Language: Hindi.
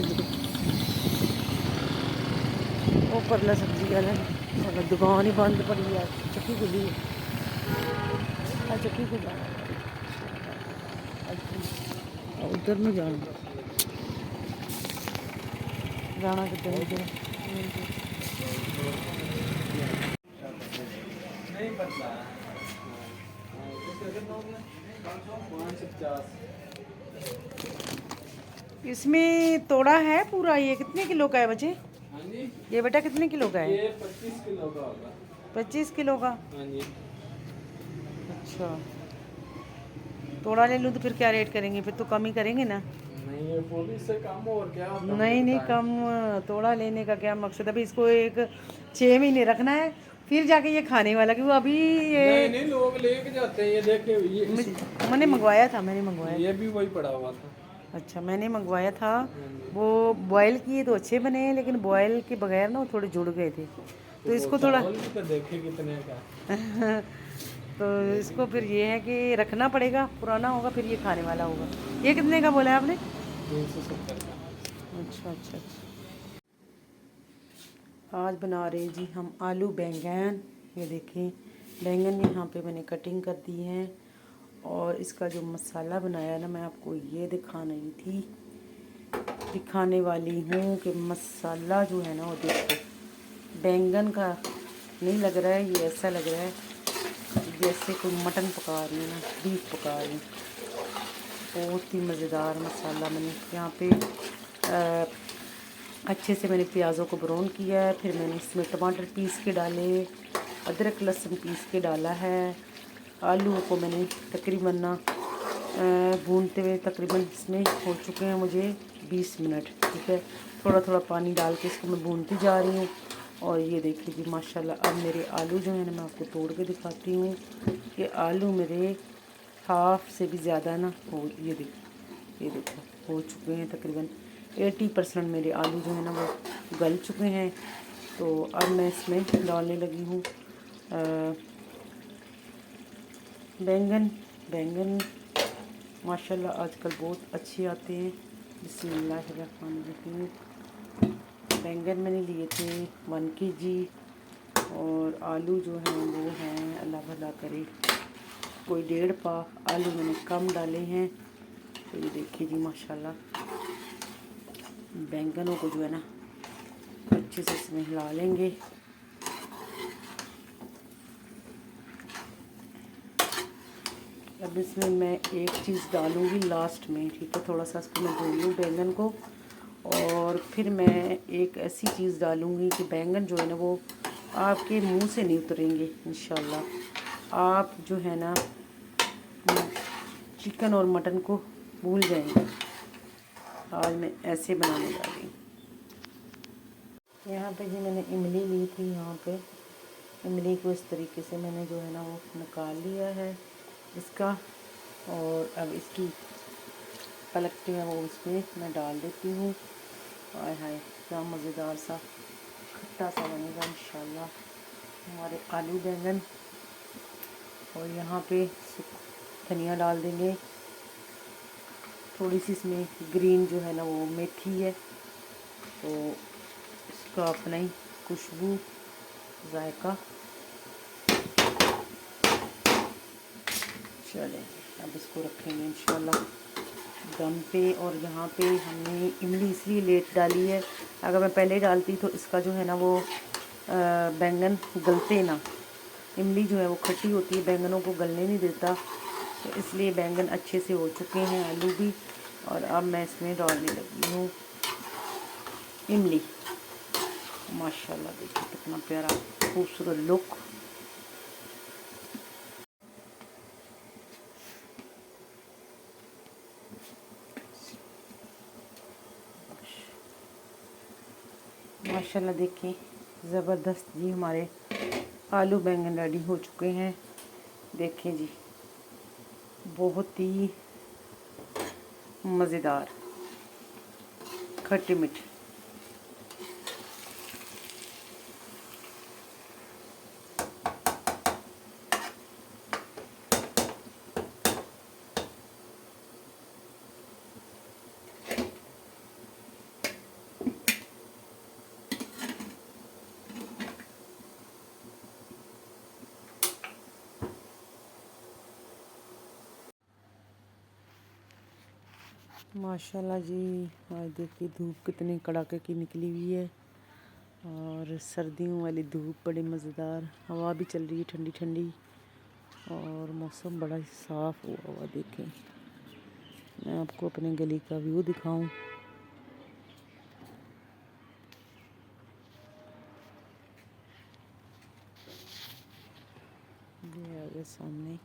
सब्जी वो परला सब्जी वाला दुकान ही बंद पड़ी है, चक्की खुली है, चक्की खुला उधर नहीं जाना जाना किधर उधर इसमें तोड़ा है पूरा। ये कितने किलो का है बच्चे? हाँ जी, ये बेटा कितने किलो का है? ये 25 किलो का होगा। 25 किलो का। हाँ जी, अच्छा, तोड़ा ले लूँ तो फिर क्या रेट करेंगे? फिर तो कम ही करेंगे ना। नहीं ये पूरी से कम और क्या कम नहीं नहीं, बताएं। कम तोड़ा लेने का क्या मकसद है? अभी इसको एक 6 महीने रखना है, फिर जाके ये खाने वाला, क्योंकि अभी नहीं ये नहीं, लोग लेके जाते हैं, ये देखे ये मैंने मंगवाया था, मैंने मंगवाया ये था। भी वही पड़ा हुआ था। अच्छा, मैंने मंगवाया था। हाँ जी, वो बॉयल किए तो अच्छे बने हैं, लेकिन बॉयल के बगैर ना वो थोड़े जुड़ गए थे, तो वो इसको थोड़ा चावल भी तो देखे कितने का। तो इसको फिर ये है कि रखना पड़ेगा, पुराना होगा फिर ये खाने वाला होगा। ये कितने का बोला है आपने? 370 का। अच्छा अच्छा अच्छा। आज बना रहे हैं जी हम आलू बैंगन। ये देखें, बैंगन यहाँ पे मैंने कटिंग कर दी है, और इसका जो मसाला बनाया ना, मैं आपको ये दिखाने वाली हूँ कि मसाला जो है ना वो देखो, बैंगन का नहीं लग रहा है, ये ऐसा लग रहा है जैसे कोई मटन पका रही है ना, बीफ पका रही हूँ। बहुत ही मज़ेदार मसाला मैंने यहाँ पे अच्छे से मैंने प्याज़ों को ब्राउन किया है, फिर मैंने इसमें टमाटर पीस के डाले, अदरक लहसुन पीस के डाला है। आलू को मैंने तकरीबन ना भूनते हुए तकरीबन इसमें हो चुके हैं मुझे 20 मिनट। ठीक है, थोड़ा थोड़ा पानी डाल के इसको मैं भूनती जा रही हूँ। और ये देखिए जी माशाल्लाह, अब मेरे आलू जो है ना, मैं आपको तोड़ के दिखाती हूँ कि आलू मेरे हाफ से भी ज़्यादा ना हो, ये देखो हो चुके हैं तकरीबन 80% मेरे आलू जो है ना वो गल चुके हैं। तो अब मैं इसमें डालने लगी हूँ बैंगन माशाल्लाह आजकल बहुत अच्छे आते हैं। बिस्मिल्लाहिर्रहमानिर्रहीम। बैंगन मैंने लिए थे 1 kg, और आलू जो हैं वो हैं, अल्लाह भला करे, कोई 1.5 पा आलू मैंने कम डाले हैं। तो ये देखिए जी माशाल्लाह, बैंगनों को जो है ना अच्छे से इसमें हिला लेंगे। अब इसमें मैं एक चीज़ डालूँगी लास्ट में। ठीक है, थोड़ा सा इसको मैं भून लूँ बैंगन को, और फिर मैं एक ऐसी चीज़ डालूँगी कि बैंगन जो है ना वो आपके मुंह से नहीं उतरेंगे इंशाल्लाह। आप जो है ना चिकन और मटन को भूल जाएंगे। आज मैं ऐसे बनाने जा रही हूँ। यहाँ पे जी मैंने इमली ली थी, यहाँ पे इमली को इस तरीके से मैंने जो है ना वो निकाल लिया है इसका, और अब इसकी पलक जो है वो इसमें मैं डाल देती हूँ। हाय हाय, क्या मज़ेदार सा खट्टा सा बनेगा इंशाल्लाह हमारे आलू बैंगन। और यहाँ पे धनिया डाल देंगे, थोड़ी सी इसमें ग्रीन जो है ना वो मेथी है, तो इसका अपना ही खुशबू जायका। चलें, अब इसको रखेंगे इंशाल्लाह दम पे। और यहाँ पे हमने इमली इसलिए लेट डाली है, अगर मैं पहले डालती तो इसका जो है ना वो बैंगन गलते ना। इमली जो है वो खट्टी होती है, बैंगनों को गलने नहीं देता, तो इसलिए बैंगन अच्छे से हो चुके हैं, आलू भी। और अब मैं इसमें डालने लगी हूँ इमली। माशाल्लाह देखिए कितना प्यारा खूबसूरत लुक। माशाल्लाह देखिए ज़बरदस्त जी, हमारे आलू बैंगन रेडी हो चुके हैं। देखें जी, बहुत ही मज़ेदार खट्टी मीठी। माशाल्लाह जी, आज देखिए धूप कितनी कड़ाके की निकली हुई है और सर्दियों वाली धूप बड़ी मज़ेदार, हवा भी चल रही है ठंडी ठंडी और मौसम बड़ा ही साफ़ हुआ हुआ। देखें, मैं आपको अपने गली का व्यू दिखाऊं। ये आ गया सामने।